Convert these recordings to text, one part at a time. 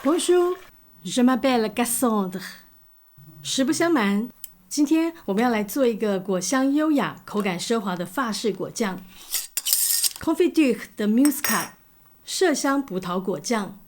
Bonjour, je m'appelle Cassandre。实不相瞒，今天我们要来做一个果香优雅、口感奢华的法式果酱 Confitude de Muscat 麝香葡萄果酱。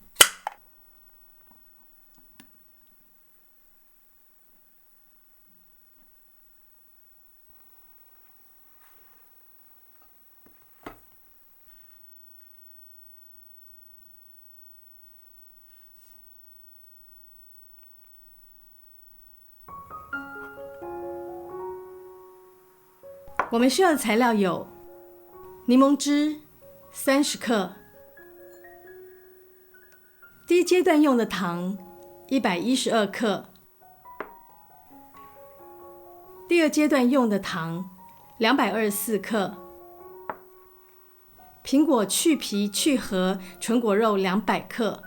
我们需要的材料有柠檬汁30克，第一阶段用的糖112克，第二阶段用的糖224克，苹果去皮去核纯果肉200克，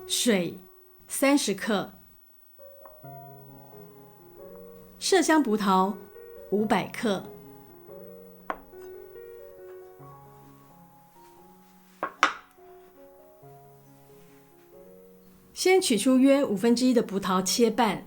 水30克，麝香葡萄500克。先取出约1/5的葡萄切半，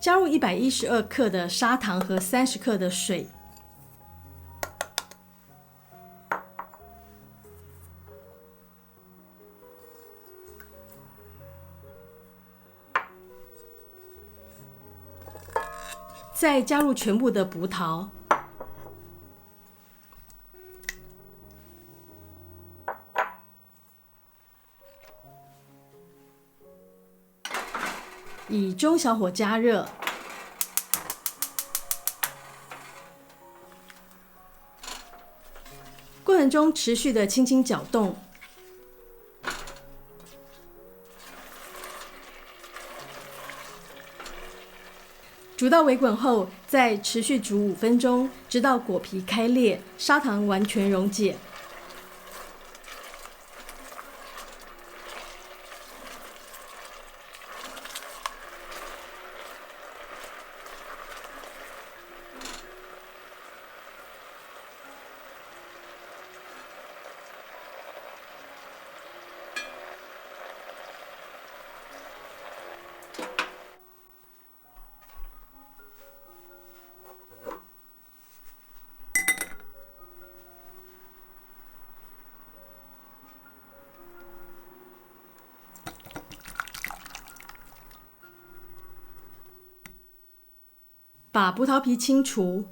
加入112克的砂糖和30克的水，再加入全部的葡萄，以中小火加热，过程中持续的轻轻搅动，煮到微滚后，再持续煮5分钟，直到果皮开裂，砂糖完全溶解。把葡萄皮清除，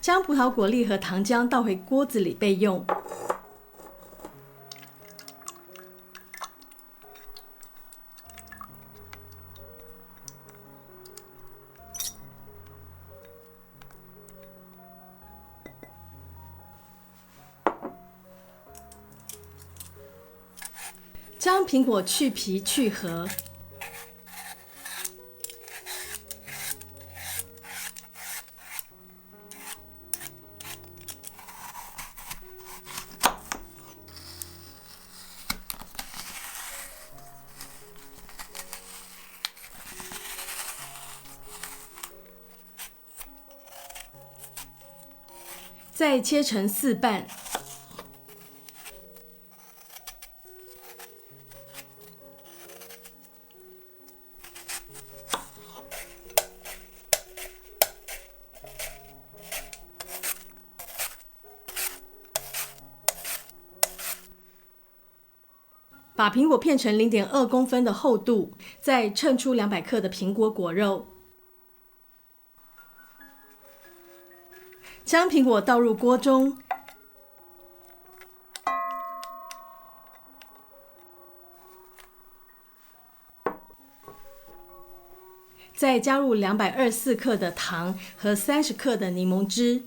将葡萄果粒和糖浆倒回锅子里备用。将苹果去皮去核，再切成4瓣。把苹果片成 0.2 公分的厚度，再称出200克的苹果果肉。将苹果倒入锅中，再加入224克的糖和30克的柠檬汁。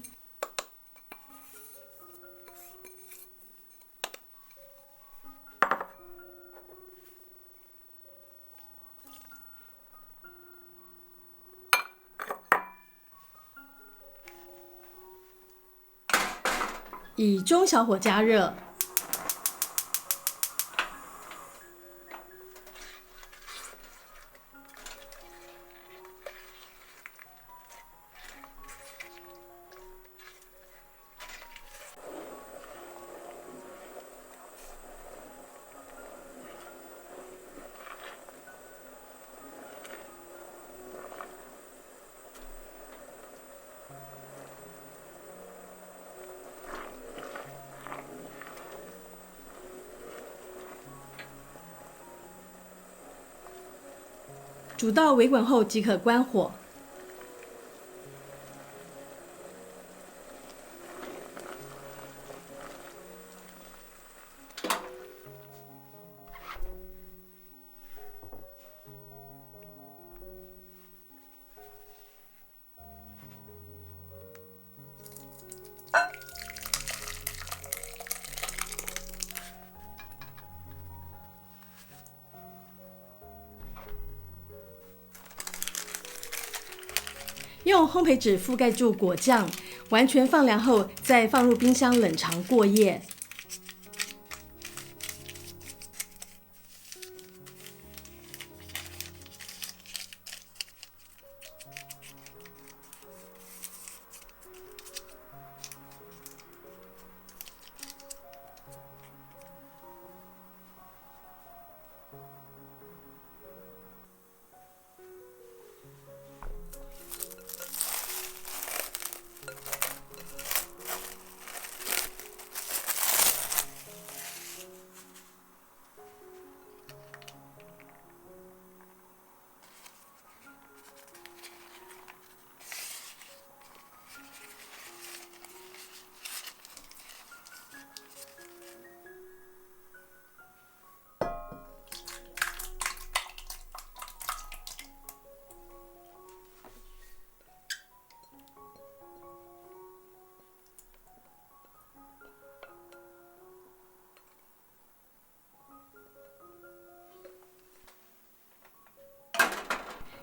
以中小火加热，煮到微滚后即可关火。用烘焙纸覆盖住果酱，完全放凉后再放入冰箱冷藏过夜。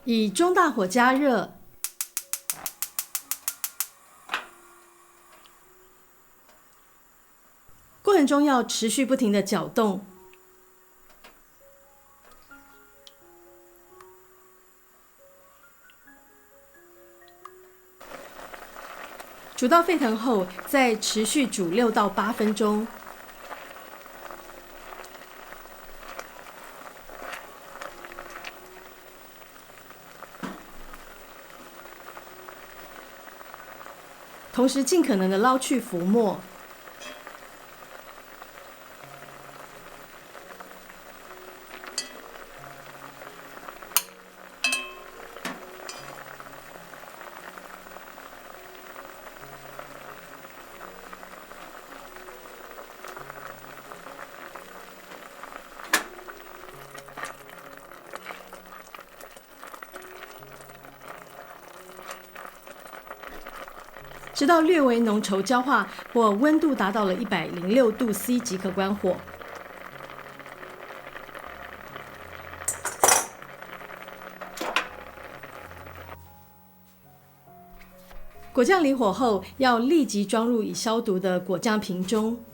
以中大火加热，过程中要持续不停地搅动。煮到沸腾后，再持续煮6到8分钟。同时尽可能的捞去浮沫。直到略微浓稠焦化或温度达到了106度C 即可关火。果酱离火后，要立即装入已消毒的果酱瓶中。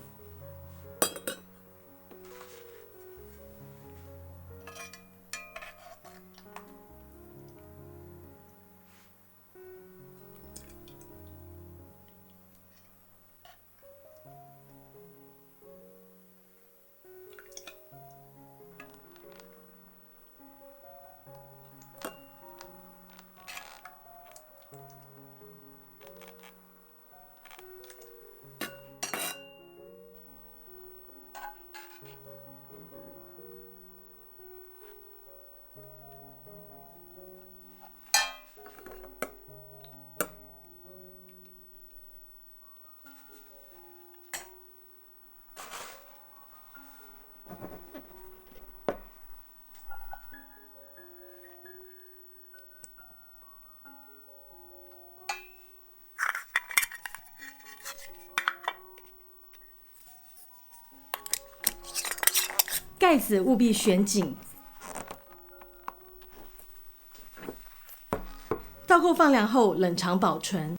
盖子务必旋紧。倒扣放凉后冷藏保存。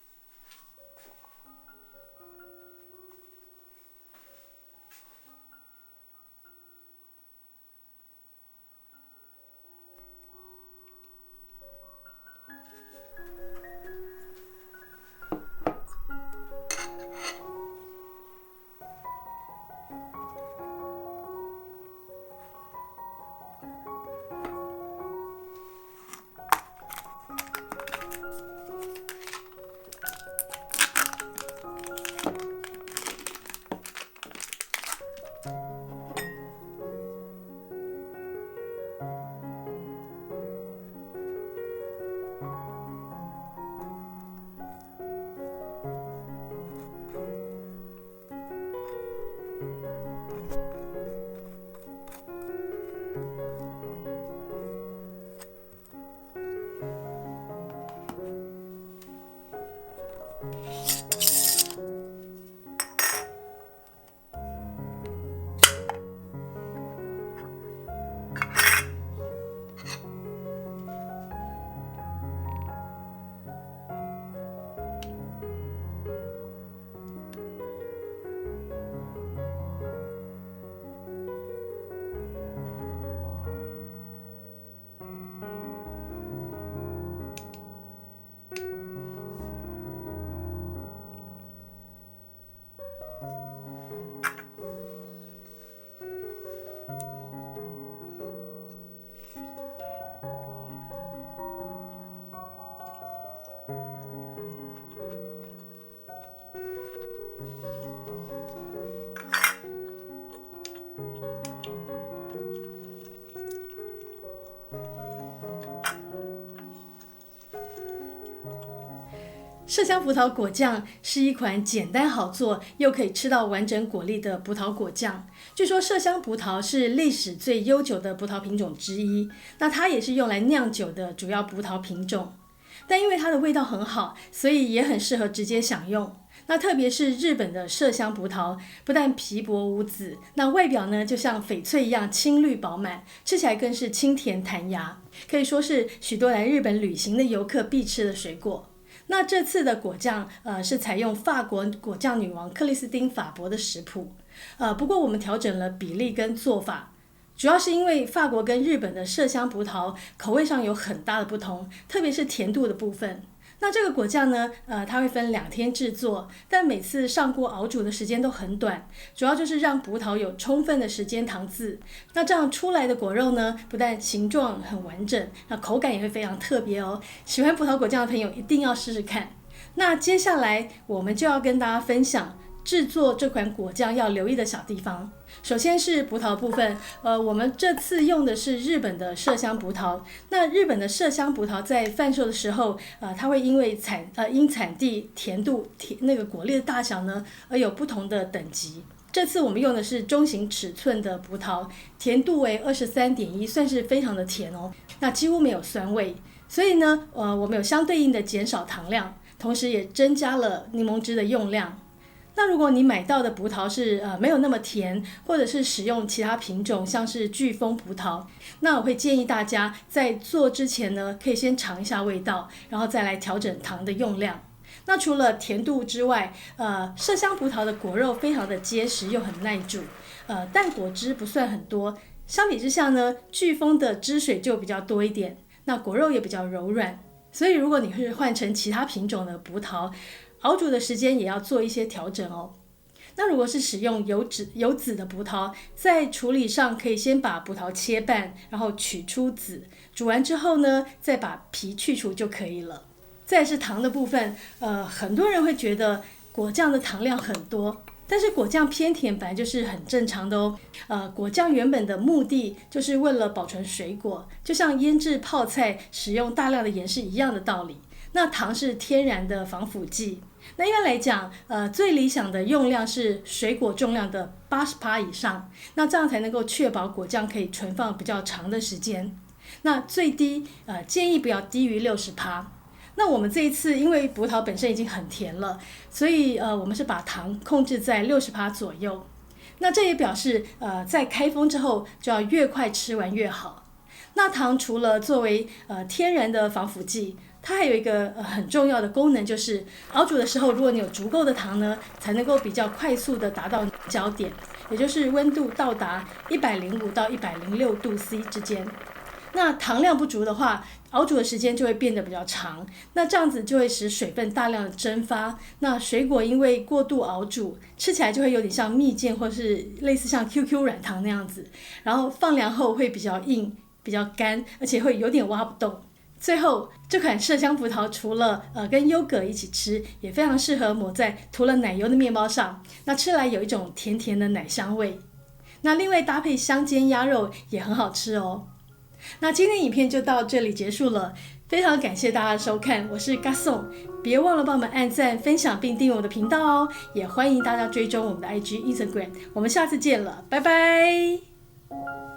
麝香葡萄果酱是一款简单好做又可以吃到完整果粒的葡萄果酱。据说麝香葡萄是历史最悠久的葡萄品种之一，那它也是用来酿酒的主要葡萄品种。但因为它的味道很好，所以也很适合直接享用。那特别是日本的麝香葡萄，不但皮薄无籽，那外表呢就像翡翠一样青绿饱满，吃起来更是清甜弹牙，可以说是许多来日本旅行的游客必吃的水果。那这次的果酱是采用法国果酱女王克里斯汀法伯的食谱，不过我们调整了比例跟做法，主要是因为法国跟日本的麝香葡萄口味上有很大的不同，特别是甜度的部分。那这个果酱呢，它会分2天制作，但每次上锅熬煮的时间都很短，主要就是让葡萄有充分的时间糖渍。那这样出来的果肉呢，不但形状很完整，那口感也会非常特别哦。喜欢葡萄果酱的朋友一定要试试看。那接下来我们就要跟大家分享制作这款果酱要留意的小地方。首先是葡萄部分，我们这次用的是日本的麝香葡萄。那日本的麝香葡萄在贩售的时候，它会因为因产地、甜度、那个果粒的大小呢，而有不同的等级。这次我们用的是中型尺寸的葡萄，甜度为23.1，算是非常的甜哦。那几乎没有酸味，所以呢，我们有相对应的减少糖量，同时也增加了柠檬汁的用量。那如果你买到的葡萄是没有那么甜，或者是使用其他品种，像是巨峰葡萄，那我会建议大家在做之前呢，可以先尝一下味道，然后再来调整糖的用量。那除了甜度之外，麝香葡萄的果肉非常的结实又很耐煮，但果汁不算很多。相比之下呢，巨峰的汁水就比较多一点，那果肉也比较柔软。所以如果你是换成其他品种的葡萄，熬煮的时间也要做一些调整哦。那如果是使用有籽的葡萄，在处理上可以先把葡萄切半，然后取出籽，煮完之后呢，再把皮去除就可以了。再是糖的部分，很多人会觉得果酱的糖量很多，但是果酱偏甜本来就是很正常的哦。果酱原本的目的就是为了保存水果，就像腌制泡菜使用大量的盐是一样的道理。那糖是天然的防腐剂。那一般来讲，最理想的用量是水果重量的80%以上，那这样才能够确保果酱可以存放比较长的时间。那最低建议不要低于60%。那我们这一次因为葡萄本身已经很甜了，所以我们是把糖控制在60%左右。那这也表示在开封之后就要越快吃完越好。那糖除了作为天然的防腐剂，它还有一个很重要的功能，就是熬煮的时候，如果你有足够的糖呢，才能够比较快速的达到焦点，也就是温度到达105到106度 C 之间。那糖量不足的话，熬煮的时间就会变得比较长，那这样子就会使水分大量的蒸发。那水果因为过度熬煮，吃起来就会有点像蜜饯或是类似像 QQ 软糖那样子，然后放凉后会比较硬、比较干，而且会有点挖不动。最后，这款麝香葡萄除了跟优格一起吃，也非常适合抹在涂了奶油的面包上，那吃来有一种甜甜的奶香味。那另外搭配香煎鸭肉也很好吃哦。那今天影片就到这里结束了，非常感谢大家的收看，我是 Gaston， 别忘了帮我们按赞、分享并订阅我的频道哦，也欢迎大家追踪我们的 IG、Instagram， 我们下次见了，拜拜。